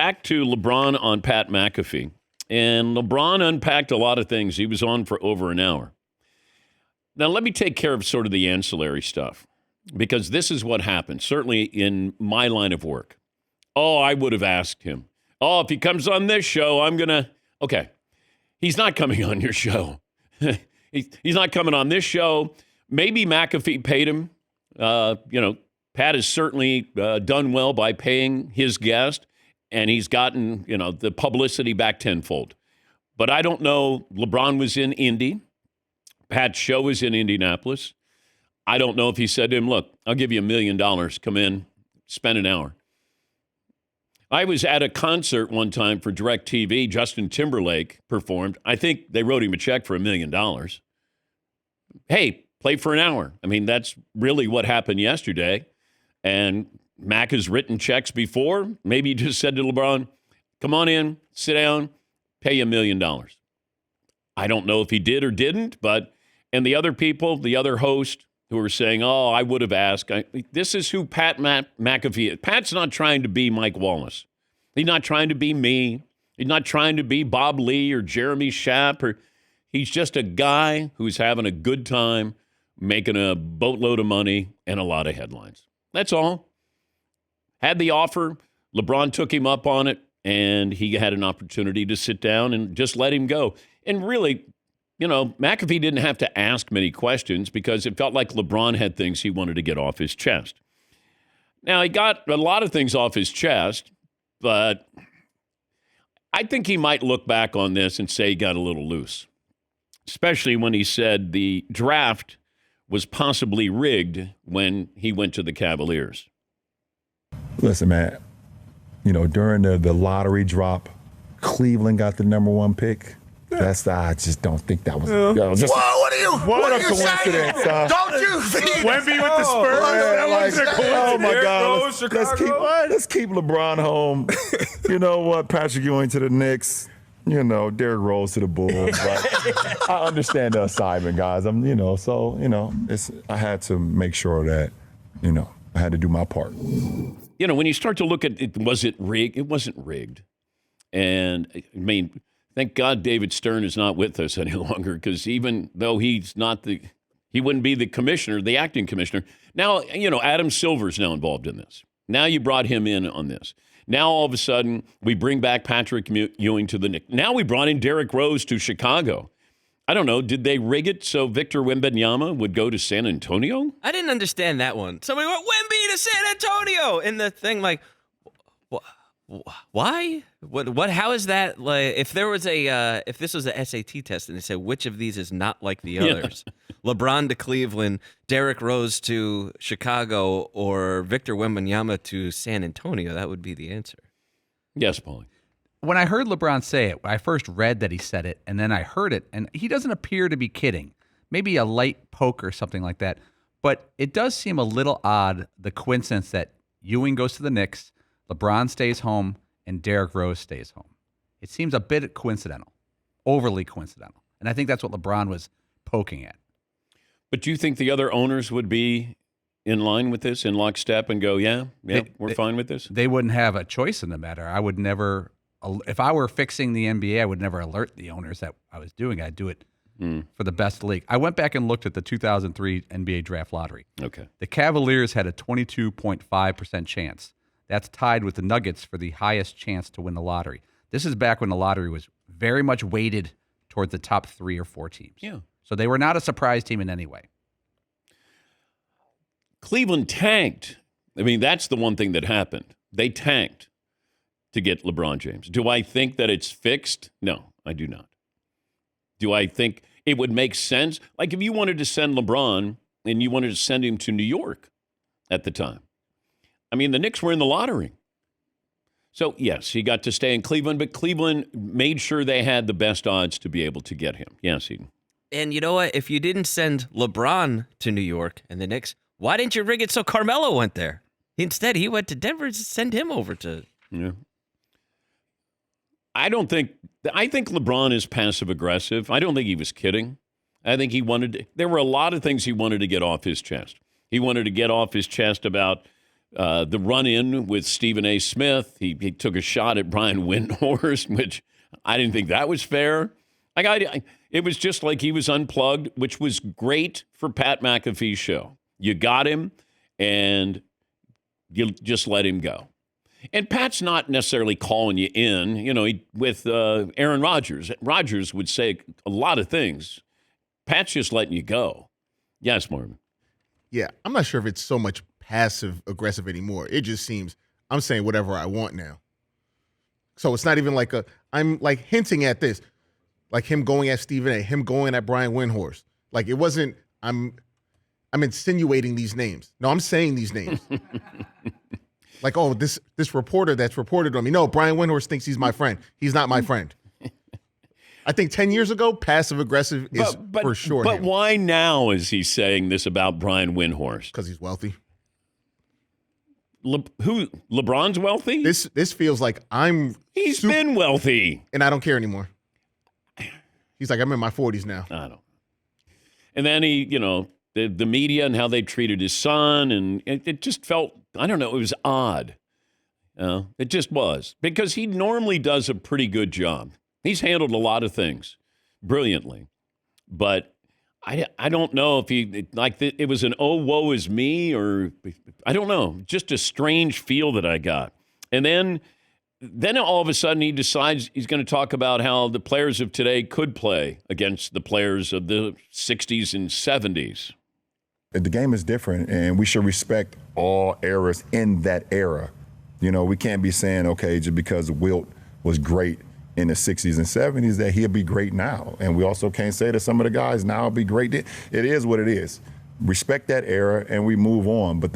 back to LeBron on Pat McAfee. And LeBron unpacked a lot of things. He was on for over an hour. Now, let me take care of sort of the ancillary stuff, because this is what happened, certainly in my line of work. Oh, I would have asked him. Oh, if he comes on this show, I'm going to... Okay, he's not coming on your show. He's not coming on this show. Maybe McAfee paid him. Pat has certainly done well by paying his guest, and he's gotten, the publicity back tenfold. But I don't know. LeBron was in Indy. Pat's show was in Indianapolis. I don't know if he said to him, look, I'll give you $1 million. Come in, spend an hour. I was at a concert one time for DirecTV. Justin Timberlake performed. I think they wrote him a check for $1 million. Hey, play for an hour. I mean, that's really what happened yesterday. And Mac has written checks before. Maybe he just said to LeBron, come on in, sit down, pay you $1 million. I don't know if he did or didn't, and the other people, the other host who are saying, oh, I would have asked. This is who Pat McAfee is. Pat's not trying to be Mike Wallace. He's not trying to be me. He's not trying to be Bob Lee or Jeremy Schaap. He's just a guy who's having a good time, making a boatload of money and a lot of headlines. That's all. Had the offer. LeBron took him up on it, and he had an opportunity to sit down and just let him go. And really, McAfee didn't have to ask many questions because it felt like LeBron had things he wanted to get off his chest. Now, he got a lot of things off his chest, but I think he might look back on this and say he got a little loose, especially when he said the draft was possibly rigged when he went to the Cavaliers. Listen, man, during the lottery drop, Cleveland got the number 1 pick. I just don't think that was. What a coincidence! Don't you think? Wemby with the Spurs. Oh my God! Let's keep LeBron home. You know what? Patrick Ewing to the Knicks. Derrick Rose to the Bulls. Like, I understand the assignment, guys. I had to make sure that, I had to do my part. When you start to look at it, was it rigged? It wasn't rigged. And thank God David Stern is not with us any longer, because even though he wouldn't be the commissioner, the acting commissioner. Now, Adam Silver's now involved in this. Now you brought him in on this. Now, all of a sudden, we bring back Patrick Ewing to the Knicks. Now we brought in Derrick Rose to Chicago. I don't know. Did they rig it so Victor Wembanyama would go to San Antonio? I didn't understand that one. Somebody went, Wemby to San Antonio! And the thing, why? What? How is that? Like, if this was a SAT test and they said which of these is not like the others, LeBron to Cleveland, Derrick Rose to Chicago, or Victor Wembanyama to San Antonio, that would be the answer. Yes, Paulie. When I heard LeBron say it, I first read that he said it, and then I heard it, and he doesn't appear to be kidding. Maybe a light poke or something like that, but it does seem a little odd, the coincidence that Ewing goes to the Knicks, LeBron stays home, and Derrick Rose stays home. It seems a bit coincidental, overly coincidental. And I think that's what LeBron was poking at. But do you think the other owners would be in line with this, in lockstep, and go, we're fine with this? They wouldn't have a choice in the matter. I would never, if I were fixing the NBA, I would never alert the owners that I was doing. I'd do it for the best league. I went back and looked at the 2003 NBA draft lottery. Okay. The Cavaliers had a 22.5% chance. That's tied with the Nuggets for the highest chance to win the lottery. This is back when the lottery was very much weighted toward the top 3 or 4 teams. Yeah. So they were not a surprise team in any way. Cleveland tanked. I mean, that's the one thing that happened. They tanked to get LeBron James. Do I think that it's fixed? No, I do not. Do I think it would make sense? Like if you wanted to send LeBron and you wanted to send him to New York at the time. I mean, the Knicks were in the lottery. So, yes, he got to stay in Cleveland, but Cleveland made sure they had the best odds to be able to get him. Yes, Eden. And you know what? If you didn't send LeBron to New York and the Knicks, why didn't you rig it so Carmelo went there? Instead, he went to Denver to send him over to... Yeah. I think LeBron is passive-aggressive. I don't think he was kidding. I think there were a lot of things he wanted to get off his chest. He wanted to get off his chest about the run-in with Stephen A. Smith. He took a shot at Brian Windhorst, which I didn't think that was fair. It was just like he was unplugged, which was great for Pat McAfee Show. You got him, and you just let him go. And Pat's not necessarily calling you in. You know, with Aaron Rodgers. Rodgers would say a lot of things. Pat's just letting you go. Yes, Marvin. Yeah, I'm not sure if it's so much passive-aggressive anymore. It just seems I'm saying whatever I want now. So it's not even like I'm like hinting at this. Like him going at Stephen A., him going at Brian Windhorst. Like it wasn't, I'm insinuating these names. No, I'm saying these names. Like, oh, this reporter that's reported on me. No, Brian Windhorst thinks he's my friend. He's not my friend. I think 10 years ago, passive-aggressive is for sure. But why now is he saying this about Brian Windhorst? Because he's wealthy. LeBron's wealthy? This feels like He's been wealthy. And I don't care anymore. He's like, I'm in my 40s now. I don't. And then the media and how they treated his son, and it just felt, I don't know, it was odd. It just was. Because he normally does a pretty good job. He's handled a lot of things brilliantly. But I don't know if it was an oh, woe is me, or I don't know. Just a strange feel that I got. And then all of a sudden he decides he's going to talk about how the players of today could play against the players of the 60s and 70s. The game is different, and we should respect all eras in that era. You know, we can't be saying, okay, just because Wilt was great in the 60s and 70s that he'll be great now. And we also can't say that some of the guys now will be great. It is what it is. Respect that era, and we move on. But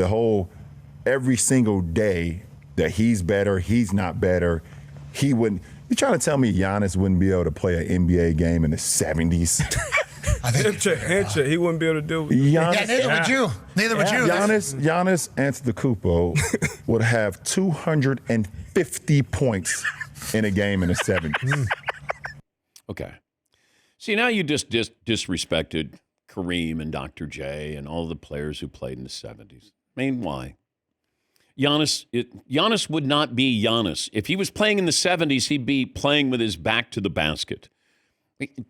every single day that he's better, he's not better, he wouldn't. You trying to tell me Giannis wouldn't be able to play an NBA game in the 70s? Handshake, he wouldn't be able to do it. Giannis, neither would you. Neither would you. Giannis Antetokounmpo would have 250 points in a game in the 70s. Okay. See, now you just disrespected Kareem and Dr. J and all the players who played in the 70s. I mean, why? Giannis would not be Giannis. If he was playing in the 70s, he'd be playing with his back to the basket.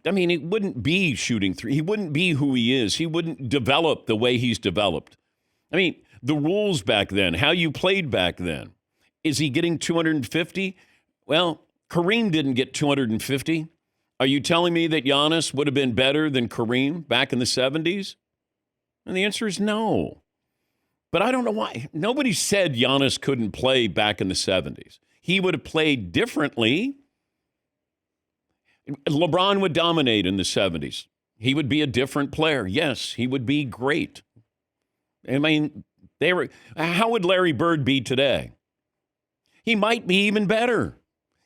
I mean, it wouldn't be shooting three. He wouldn't be who he is. He wouldn't develop the way he's developed. I mean, the rules back then, how you played back then. Is he getting 250? Well, Kareem didn't get 250. Are you telling me that Giannis would have been better than Kareem back in the 70s? And the answer is no. But I don't know why. Nobody said Giannis couldn't play back in the 70s. He would have played differently. LeBron would dominate in the 70s. He would be a different player. Yes, he would be great. I mean, how would Larry Bird be today? He might be even better.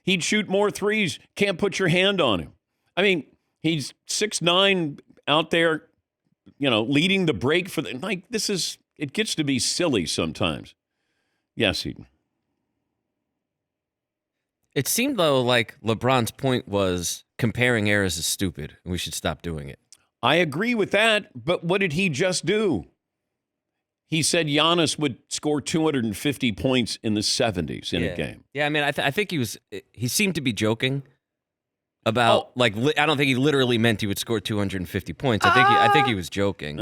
He'd shoot more threes. Can't put your hand on him. I mean, he's 6'9", out there, leading the break for it gets to be silly sometimes. Yes, Eden. It seemed, though, like LeBron's point was comparing eras is stupid, and we should stop doing it. I agree with that, but what did he just do? He said Giannis would score 250 points in the 70s in a game. Yeah, I mean, I think he seemed to be joking about, I don't think he literally meant he would score 250 points. I think he was joking.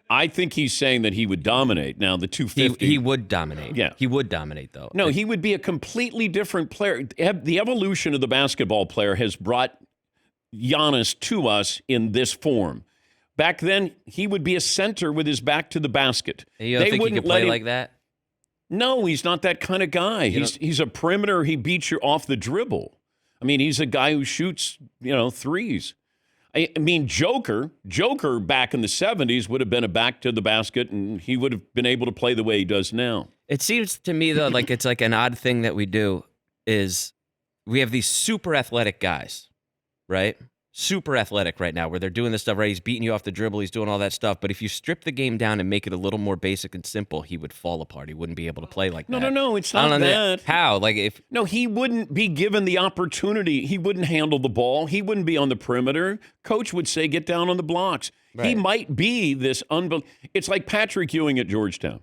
I think he's saying that he would dominate. Now, the 250. He would dominate. Yeah. He would dominate, though. No, he would be a completely different player. The evolution of the basketball player has brought Giannis to us in this form. Back then, he would be a center with his back to the basket. You don't think he could play like that? No, he's not that kind of guy. He's a perimeter. He beats you off the dribble. I mean, he's a guy who shoots, threes. I mean, Joker back in the 70s would have been a back to the basket, and he would have been able to play the way he does now. It seems to me, though, like it's like an odd thing that we do is we have these super athletic guys, right? Super athletic right now, where they're doing this stuff, right? He's beating you off the dribble, he's doing all that stuff. But if you strip the game down and make it a little more basic and simple, he would fall apart. He wouldn't be able to play like that. No, it's not that. How? No, he wouldn't be given the opportunity. He wouldn't handle the ball. He wouldn't be on the perimeter. Coach would say, get down on the blocks. Right. He might be this it's like Patrick Ewing at Georgetown.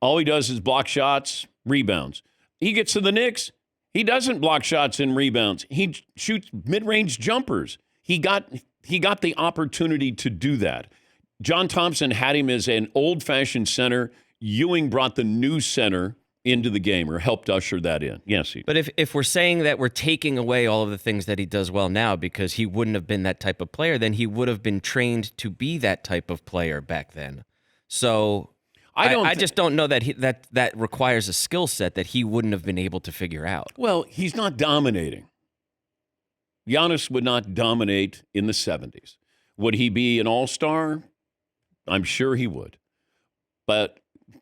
All he does is block shots, rebounds. He gets to the Knicks. He doesn't block shots and rebounds. He shoots mid-range jumpers. He got the opportunity to do that. John Thompson had him as an old-fashioned center. Ewing brought the new center into the game or helped usher that in. Yes. But if we're saying that we're taking away all of the things that he does well now because he wouldn't have been that type of player, then he would have been trained to be that type of player back then. So I just don't know that that requires a skill set that he wouldn't have been able to figure out. Well, he's not dominating. Giannis would not dominate in the 70s. Would he be an all-star? I'm sure he would. But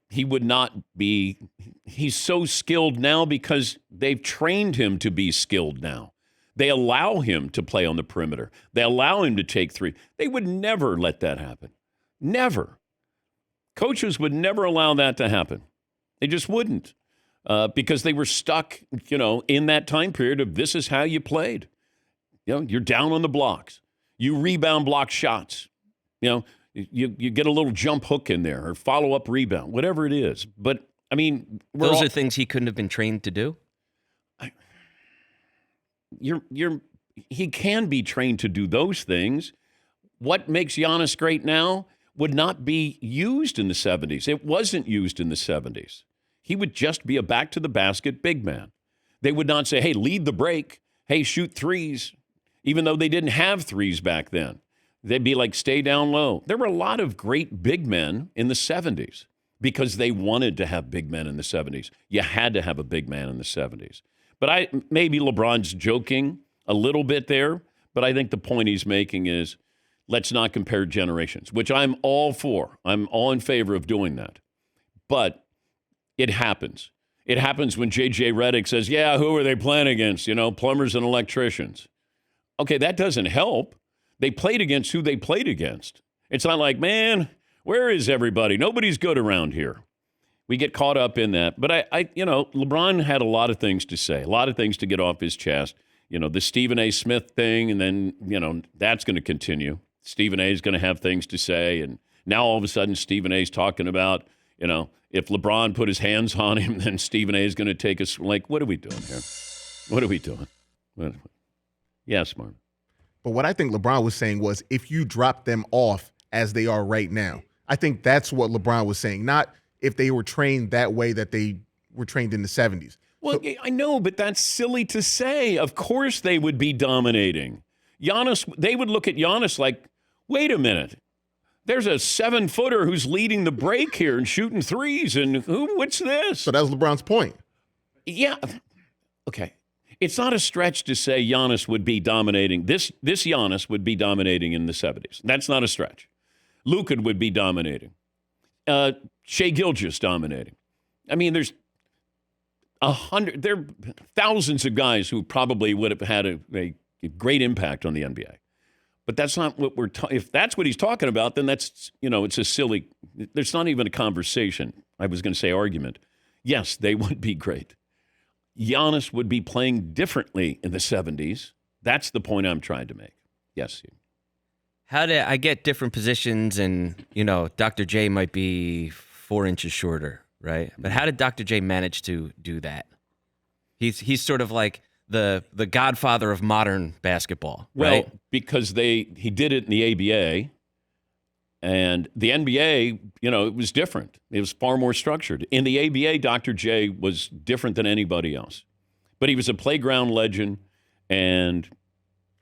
he would not be. He's so skilled now because they've trained him to be skilled now. They allow him to play on the perimeter. They allow him to take three. They would never let that happen. Never. Coaches would never allow that to happen. They just wouldn't because they were stuck, in that time period of this is how you played. You're down on the blocks. You rebound block shots. You get a little jump hook in there or follow-up rebound, whatever it is. But, I mean... Those are things he couldn't have been trained to do? He can be trained to do those things. What makes Giannis great now would not be used in the 70s. It wasn't used in the 70s. He would just be a back-to-the-basket big man. They would not say, hey, lead the break. Hey, shoot threes, even though they didn't have threes back then. They'd be like, stay down low. There were a lot of great big men in the 70s because they wanted to have big men in the 70s. You had to have a big man in the 70s. But maybe LeBron's joking a little bit there, but I think the point he's making is let's not compare generations, which I'm all for. I'm all in favor of doing that. But it happens. It happens when J.J. Redick says, yeah, who are they playing against? Plumbers and electricians. Okay, that doesn't help. They played against who they played against. It's not like, man, where is everybody? Nobody's good around here. We get caught up in that. But LeBron had a lot of things to say, a lot of things to get off his chest. The Stephen A. Smith thing, and then, that's going to continue. Stephen A. is going to have things to say. And now all of a sudden Stephen A. is talking about, if LeBron put his hands on him, then Stephen A. is going to take us. Like, what are we doing here? What are we doing? Yes, Martin. But what I think LeBron was saying was if you drop them off as they are right now, I think that's what LeBron was saying, not if they were trained that way that they were trained in the 70s. Well, I know, but that's silly to say. Of course they would be dominating. They would look at Giannis like, wait a minute. There's a 7-footer who's leading the break here and shooting threes, and what's this? So that was LeBron's point. Yeah. Okay. It's not a stretch to say Giannis would be dominating. This Giannis would be dominating in the 70s. That's not a stretch. Luka would be dominating. Shai Gilgeous dominating. I mean, there are thousands of guys who probably would have had a great impact on the NBA. But that's not what if that's what he's talking about, then that's, it's a silly, there's not even a conversation. I was going to say argument. Yes, they would be great. Giannis would be playing differently in the 70s. That's the point I'm trying to make. Yes. How did I get different positions and, Dr. J might be 4 inches shorter, right? But how did Dr. J manage to do that? He's sort of like the godfather of modern basketball, right? Well, because he did it in the ABA. And the NBA, it was different. It was far more structured. In the ABA, Dr. J was different than anybody else. But he was a playground legend, and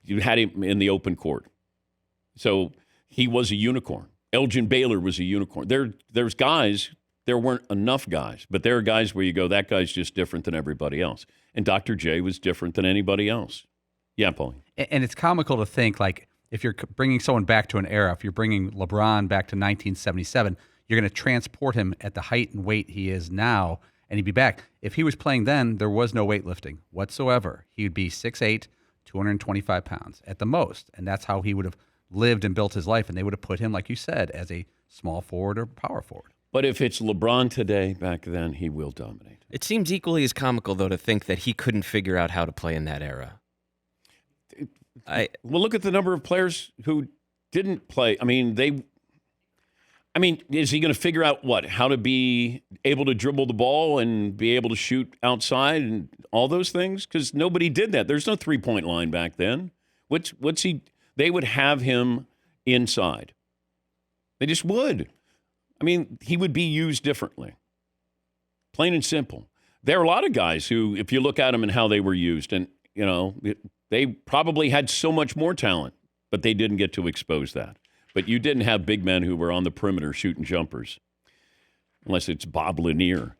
you had him in the open court. So he was a unicorn. Elgin Baylor was a unicorn. There's guys, there weren't enough guys, but there are guys where you go, that guy's just different than everybody else. And Dr. J was different than anybody else. Yeah, Pauline. And it's comical to think, like, if you're bringing someone back to an era, if you're bringing LeBron back to 1977, you're going to transport him at the height and weight he is now, and he'd be back. If he was playing then, there was no weightlifting whatsoever. He would be 6'8", 225 pounds at the most, and that's how he would have lived and built his life, and they would have put him, like you said, as a small forward or power forward. But if it's LeBron today, back then, he will dominate. It seems equally as comical, though, to think that he couldn't figure out how to play in that era. Well, look at the number of players who didn't play. I mean, I mean, is he going to figure out how to be able to dribble the ball and be able to shoot outside and all those things? Because nobody did that. There's no 3-point line back then. What's he? They would have him inside. They just would. I mean, he would be used differently. Plain and simple. There are a lot of guys who, if you look at them and how they were used, and they probably had so much more talent, but they didn't get to expose that. But you didn't have big men who were on the perimeter shooting jumpers, unless it's Bob Lanier.